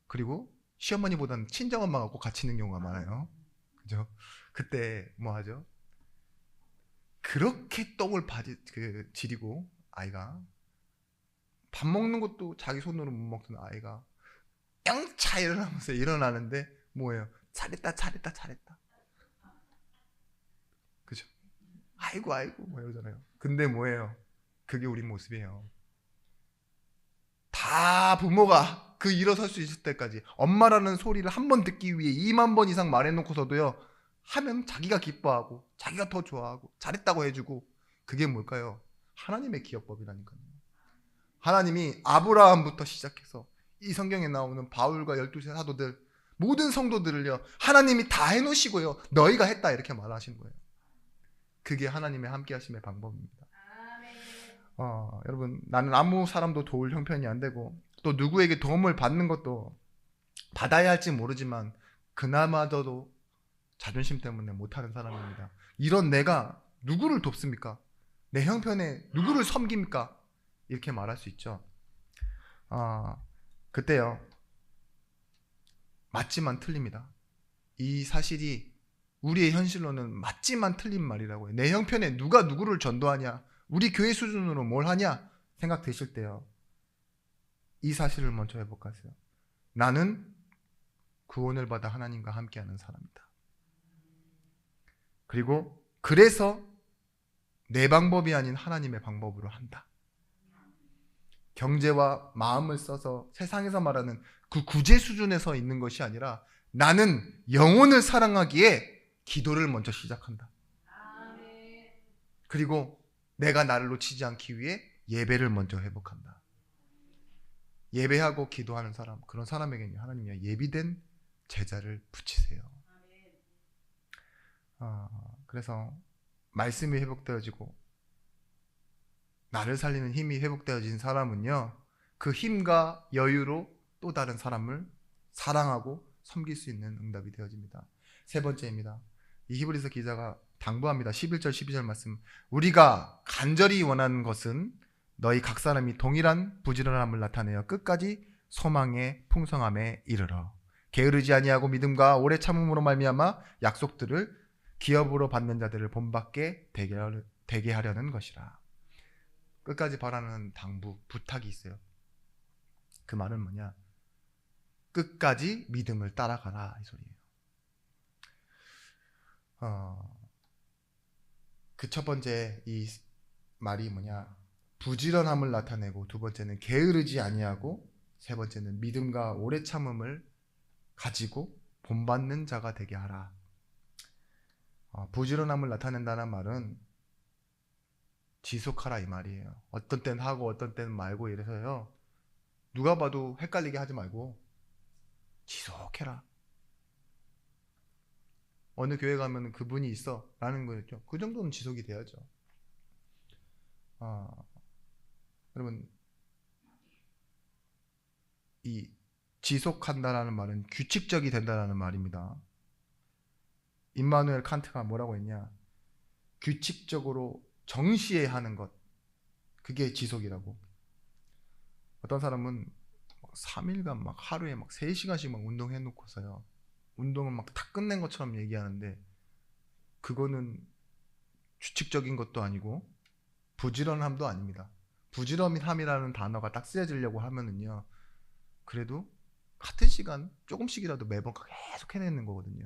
[SPEAKER 1] 그리고 시어머니보다는 친정엄마가 꼭 같이 있는 경우가 많아요. 그죠? 그때 뭐 하죠? 그렇게 똥을 지리고 아이가 밥 먹는 것도 자기 손으로 못 먹던 아이가 깡차 일어나면서 일어나는데 뭐예요? 잘했다 잘했다 잘했다. 그죠? 아이고 아이고 뭐 이러잖아요. 근데 뭐예요? 그게 우리 모습이에요. 다 부모가 그 일어설 수 있을 때까지 엄마라는 소리를 한 번 듣기 위해 2만 번 이상 말해놓고서도요, 하면 자기가 기뻐하고 자기가 더 좋아하고 잘했다고 해주고. 그게 뭘까요? 하나님의 기억법이라니까요. 하나님이 아브라함부터 시작해서 이 성경에 나오는 바울과 12세 사도들, 모든 성도들을요, 하나님이 다 해놓으시고요, 너희가 했다 이렇게 말하신 거예요. 그게 하나님의 함께 하심의 방법입니다. 여러분, 나는 아무 사람도 도울 형편이 안 되고 또 누구에게 도움을 받는 것도 받아야 할지 모르지만 그나마도 자존심 때문에 못하는 사람입니다. 이런 내가 누구를 돕습니까? 내 형편에 누구를 섬깁니까? 이렇게 말할 수 있죠. 그때요, 맞지만 틀립니다. 이 사실이 우리의 현실로는 맞지만 틀린 말이라고 해요. 내 형편에 누가 누구를 전도하냐, 우리 교회 수준으로 뭘 하냐 생각되실 때요, 이 사실을 먼저 회복하세요. 나는 구원을 받아 하나님과 함께하는 사람이다. 그리고 그래서 내 방법이 아닌 하나님의 방법으로 한다. 경제와 마음을 써서 세상에서 말하는 그 구제 수준에서 있는 것이 아니라 나는 영혼을 사랑하기에 기도를 먼저 시작한다. 그리고 내가 나를 놓치지 않기 위해 예배를 먼저 회복한다. 예배하고 기도하는 사람, 그런 사람에게는 하나님이 예비된 제자를 붙이세요. 그래서 말씀이 회복되어지고 나를 살리는 힘이 회복되어진 사람은요, 그 힘과 여유로 또 다른 사람을 사랑하고 섬길 수 있는 응답이 되어집니다. 세 번째입니다. 이 히브리서 기자가 당부합니다. 11절 12절 말씀, 우리가 간절히 원하는 것은 너희 각 사람이 동일한 부지런함을 나타내어 끝까지 소망의 풍성함에 이르러 게으르지 아니하고 믿음과 오래 참음으로 말미암아 약속들을 기업으로 받는 자들을 본받게 되게 하려는 것이라. 끝까지 바라는 당부, 부탁이 있어요. 그 말은 뭐냐? 끝까지 믿음을 따라가라, 이 소리예요. 그 첫 번째 이 말이 뭐냐? 부지런함을 나타내고, 두 번째는 게으르지 아니하고, 세 번째는 믿음과 오래 참음을 가지고 본받는 자가 되게 하라. 부지런함을 나타낸다는 말은 지속하라 이 말이에요. 어떤 때는 하고 어떤 때는 말고 이래서요, 누가 봐도 헷갈리게 하지 말고 지속해라. 어느 교회 가면 그분이 있어 라는 거였죠. 그 정도는 지속이 돼야죠. 여러분, 이 지속한다라는 말은 규칙적이 된다라는 말입니다. 임마누엘 칸트가 뭐라고 했냐? 규칙적으로 정시에 하는 것, 그게 지속이라고. 어떤 사람은 3일간 막 하루에 막 3시간씩 막 운동해 놓고서요, 운동을 막 다 끝낸 것처럼 얘기하는데, 그거는 규칙적인 것도 아니고 부지런함도 아닙니다. 부지런함이라는 단어가 딱 쓰여지려고 하면은요, 그래도 같은 시간 조금씩이라도 매번 계속 해내는 거거든요.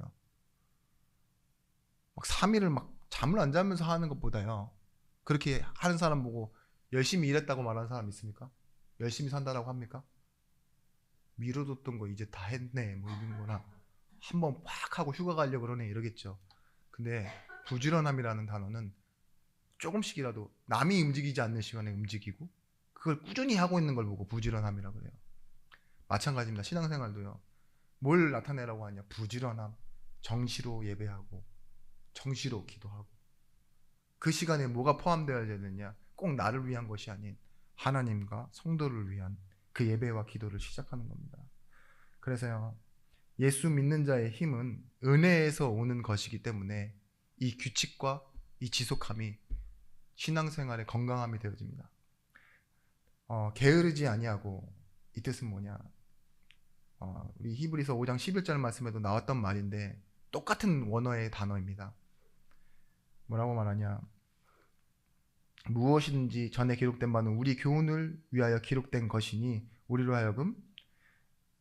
[SPEAKER 1] 막 3일을 막 잠을 안 자면서 하는 것보다요, 그렇게 하는 사람 보고 열심히 일했다고 말하는 사람 있습니까? 열심히 산다라고 합니까? 미뤄뒀던 거 이제 다 했네 뭐 이런 거나, 한번 팍 하고 휴가 가려고 그러네 이러겠죠. 근데 부지런함이라는 단어는 조금씩이라도 남이 움직이지 않는 시간에 움직이고 그걸 꾸준히 하고 있는 걸 보고 부지런함이라고 그래요. 마찬가지입니다. 신앙생활도요, 뭘 나타내라고 하냐? 부지런함. 정시로 예배하고 정시로 기도하고, 그 시간에 뭐가 포함되어야 되느냐? 꼭 나를 위한 것이 아닌 하나님과 성도를 위한 그 예배와 기도를 시작하는 겁니다. 그래서요, 예수 믿는 자의 힘은 은혜에서 오는 것이기 때문에 이 규칙과 이 지속함이 신앙생활의 건강함이 되어집니다. 게으르지 아니하고, 이 뜻은 뭐냐? 우리 히브리서 5장 11절 말씀에도 나왔던 말인데 똑같은 원어의 단어입니다. 뭐라고 말하냐? 무엇이든지 전에 기록된 바는 우리 교훈을 위하여 기록된 것이니 우리로 하여금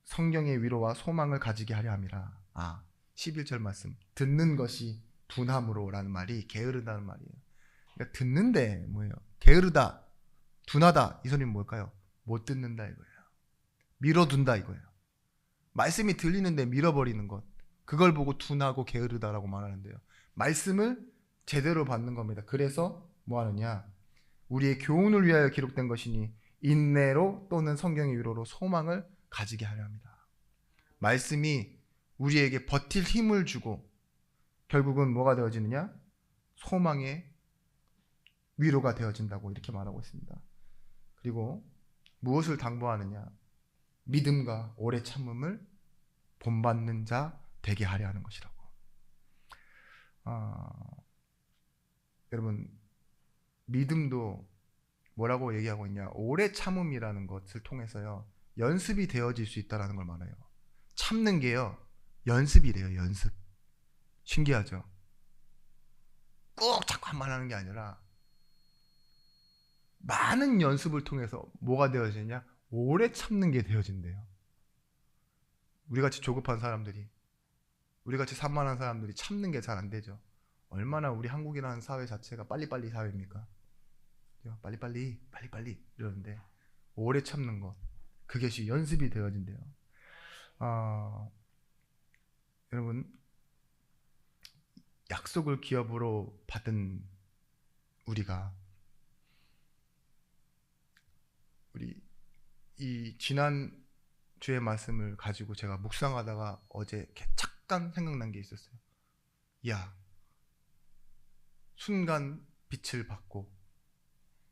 [SPEAKER 1] 성경의 위로와 소망을 가지게 하려 함이라. 11절 말씀, 듣는 것이 둔함으로 라는 말이 게으르다는 말이에요. 그러니까 듣는데 뭐예요? 게으르다, 둔하다, 이 소리는 뭘까요? 못 듣는다 이거예요. 미뤄둔다 이거예요. 말씀이 들리는데 밀어버리는 것, 그걸 보고 둔하고 게으르다라고 말하는데요, 말씀을 제대로 받는 겁니다. 그래서 뭐 하느냐? 우리의 교훈을 위하여 기록된 것이니 인내로 또는 성경의 위로로 소망을 가지게 하려 합니다. 말씀이 우리에게 버틸 힘을 주고 결국은 뭐가 되어지느냐? 소망의 위로가 되어진다고 이렇게 말하고 있습니다. 그리고 무엇을 당부하느냐? 믿음과 오래 참음을 본받는 자 되게 하려 하는 것이라고. 여러분, 믿음도 뭐라고 얘기하고 있냐? 오래 참음이라는 것을 통해서요, 연습이 되어질 수 있다는 걸 말해요. 참는 게요, 연습이래요. 연습. 신기하죠? 꼭 자꾸 한 말 하는 게 아니라 많은 연습을 통해서 뭐가 되어지냐? 오래 참는 게 되어진대요. 우리같이 조급한 사람들이, 우리같이 산만한 사람들이 참는 게 잘 안 되죠. 얼마나 우리 한국이라는 사회 자체가 빨리빨리 사회입니까? 빨리빨리 이러는데 오래 참는 것, 그것이 연습이 되어진대요. 여러분, 약속을 기업으로 받은 우리가, 우리 이 지난 주의 말씀을 가지고 제가 묵상하다가 어제 잠깐 생각난 게 있었어요. 야, 순간 빛을 받고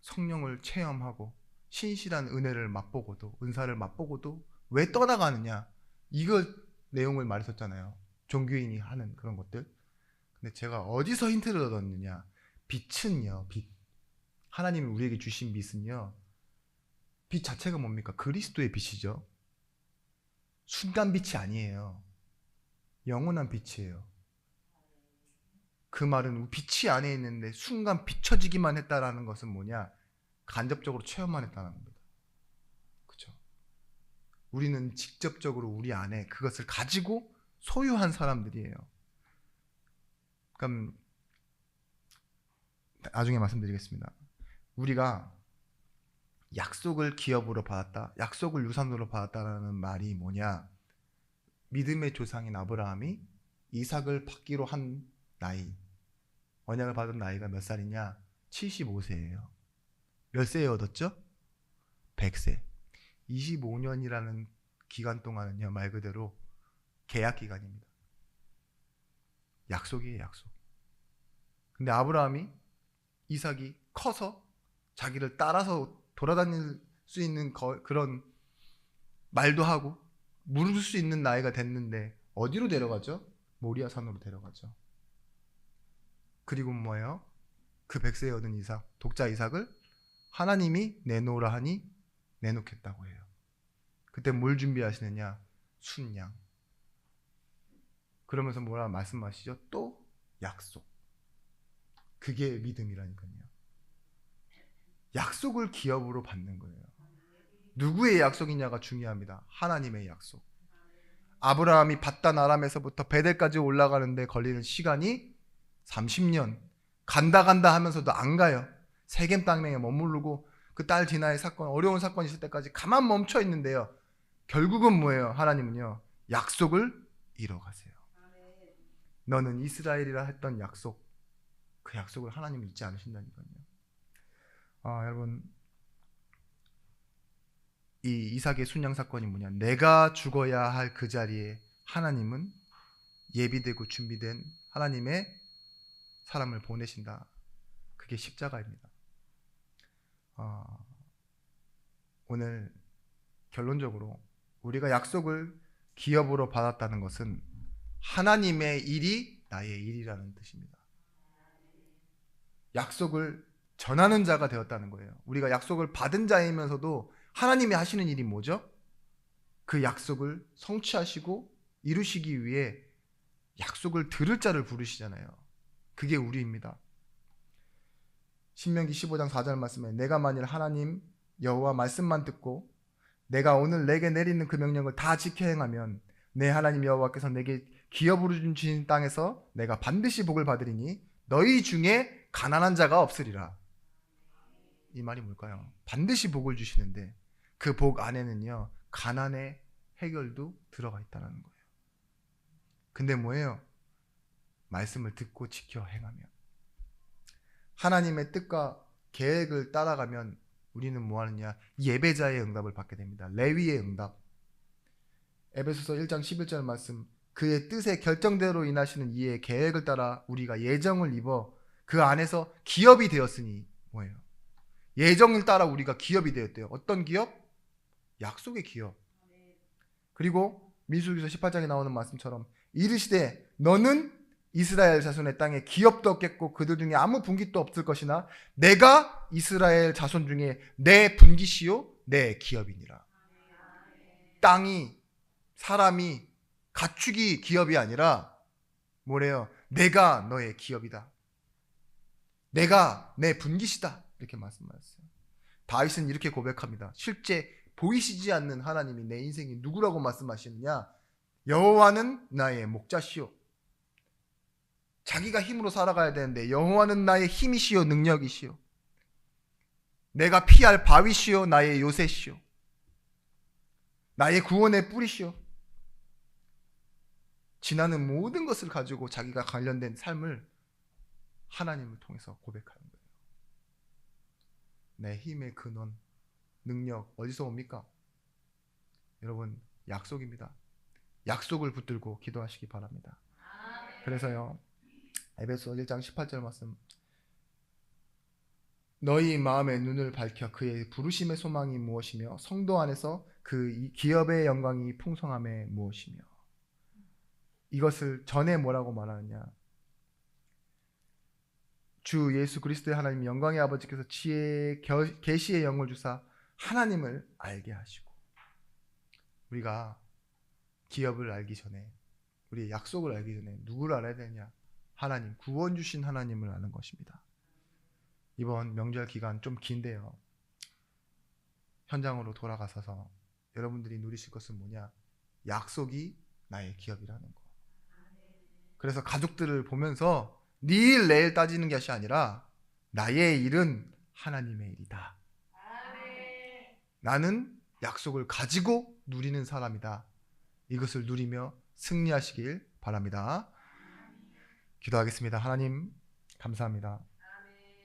[SPEAKER 1] 성령을 체험하고 신실한 은혜를 맛보고도, 은사를 맛보고도 왜 떠나가느냐, 이걸 내용을 말했었잖아요. 종교인이 하는 그런 것들. 근데 제가 어디서 힌트를 얻었느냐, 빛은요, 빛, 하나님이 우리에게 주신 빛은요, 빛 자체가 뭡니까? 그리스도의 빛이죠. 순간 빛이 아니에요. 영원한 빛이에요. 그 말은 빛이 안에 있는데 순간 비춰지기만 했다라는 것은 뭐냐? 간접적으로 체험만 했다는 겁니다. 그렇죠? 우리는 직접적으로 우리 안에 그것을 가지고 소유한 사람들이에요. 그럼 나중에 말씀드리겠습니다. 우리가 약속을 기업으로 받았다, 약속을 유산으로 받았다라는 말이 뭐냐? 믿음의 조상인 아브라함이 이삭을 받기로 한 나이, 언약을 받은 나이가 몇 살이냐? 75세예요. 몇 세에 얻었죠? 100세. 25년이라는 기간 동안은요, 말 그대로 계약 기간입니다. 약속이에요, 약속. 근데 아브라함이, 이삭이 커서 자기를 따라서 돌아다닐 수 있는 그런 말도 하고 물을 수 있는 나이가 됐는데 어디로 데려가죠? 모리아 산으로 데려가죠. 그리고 뭐예요? 그 100세에 얻은 이삭, 독자 이삭을 하나님이 내놓으라 하니 내놓겠다고 해요. 그때 뭘 준비하시느냐? 순양. 그러면서 뭐라 말씀하시죠? 또 약속. 그게 믿음이라니까요. 약속을 기업으로 받는 거예요. 누구의 약속이냐가 중요합니다. 하나님의 약속. 아브라함이 밧단 아람에서부터 베델까지 올라가는데 걸리는 시간이 30년. 간다 하면서도 안 가요. 세겜 땅에 머무르고 그 딸 디나의 사건, 어려운 사건이 있을 때까지 가만 멈춰 있는데요. 결국은 뭐예요? 하나님은요, 약속을 이뤄가세요. 너는 이스라엘이라 했던 약속, 그 약속을 하나님은 잊지 않으신다니까요. 여러분, 이 이삭의 순양 사건이 뭐냐? 내가 죽어야 할 그 자리에 하나님은 예비되고 준비된 하나님의 사람을 보내신다. 그게 십자가입니다. 오늘 결론적으로 우리가 약속을 기업으로 받았다는 것은 하나님의 일이 나의 일이라는 뜻입니다. 약속을 전하는 자가 되었다는 거예요. 우리가 약속을 받은 자이면서도 하나님이 하시는 일이 뭐죠? 그 약속을 성취하시고 이루시기 위해 약속을 들을 자를 부르시잖아요. 그게 우리입니다. 신명기 15장 4절 말씀에 내가 만일 하나님 여호와 말씀만 듣고 내가 오늘 내게 내리는 그 명령을 다 지켜 행하면 내 하나님 여호와께서 내게 기업으로 주신 땅에서 내가 반드시 복을 받으리니 너희 중에 가난한 자가 없으리라. 이 말이 뭘까요? 반드시 복을 주시는데 그 복 안에는요, 가난의 해결도 들어가 있다는 거예요. 근데 뭐예요? 말씀을 듣고 지켜 행하면, 하나님의 뜻과 계획을 따라가면 우리는 뭐 하느냐? 예배자의 응답을 받게 됩니다. 레위의 응답. 에베소서 1장 11절 말씀, 그의 뜻의 결정대로 인하시는 이의 계획을 따라 우리가 예정을 입어 그 안에서 기업이 되었으니 뭐예요? 예정을 따라 우리가 기업이 되었대요. 어떤 기업? 약속의 기업. 그리고 민수기서 18장에 나오는 말씀처럼 이르시되 너는 이스라엘 자손의 땅에 기업도 없겠고 그들 중에 아무 분깃도 없을 것이나 내가 이스라엘 자손 중에 내 분깃이요 내 기업이니라. 땅이, 사람이 가축이 기업이 아니라 뭐래요? 내가 너의 기업이다. 내가 내 분깃이다. 이렇게 말씀하셨어요. 다윗은 이렇게 고백합니다. 실제 보이시지 않는 하나님이 내 인생이 누구라고 말씀하시느냐? 여호와는 나의 목자시오. 자기가 힘으로 살아가야 되는데 여호와는 나의 힘이시오, 능력이시오. 내가 피할 바위시오, 나의 요새시오. 나의 구원의 뿌리시오. 지나는 모든 것을 가지고 자기가 관련된 삶을 하나님을 통해서 고백하는 거예요. 내 힘의 근원, 능력 어디서 옵니까? 여러분, 약속입니다. 약속을 붙들고 기도하시기 바랍니다. 그래서요, 에베소 1장 18절 말씀, 너희 마음의 눈을 밝혀 그의 부르심의 소망이 무엇이며 성도 안에서 그 기업의 영광이 풍성함에 무엇이며. 이것을 전에 뭐라고 말하느냐? 주 예수 그리스도의 하나님 영광의 아버지께서 지혜의 계시의 영을 주사 하나님을 알게 하시고, 우리가 기업을 알기 전에, 우리의 약속을 알기 전에 누구를 알아야 되냐? 하나님, 구원 주신 하나님을 아는 것입니다. 이번 명절 기간 좀 긴데요, 현장으로 돌아가셔서 여러분들이 누리실 것은 뭐냐? 약속이 나의 기업이라는 거. 그래서 가족들을 보면서 네 일 내일 따지는 것이 아니라 나의 일은 하나님의 일이다. 나는 약속을 가지고 누리는 사람이다. 이것을 누리며 승리하시길 바랍니다. 기도하겠습니다. 하나님, 감사합니다.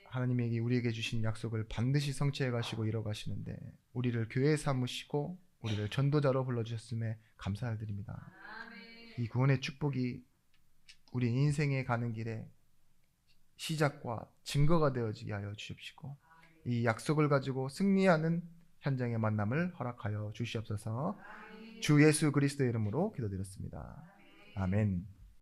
[SPEAKER 1] 하나님이 우리에게 주신 약속을 반드시 성취해 가시고 이뤄 가시는데 우리를 교회에 삼으시고 우리를 전도자로 불러주셨음에 감사드립니다. 이 구원의 축복이 우리 인생에 가는 길에 시작과 증거가 되어지게 하여 주십시고, 이 약속을 가지고 승리하는 현장의 만남을 허락하여 주시옵소서. 주 예수 그리스도의 이름으로 기도드렸습니다. 아멘.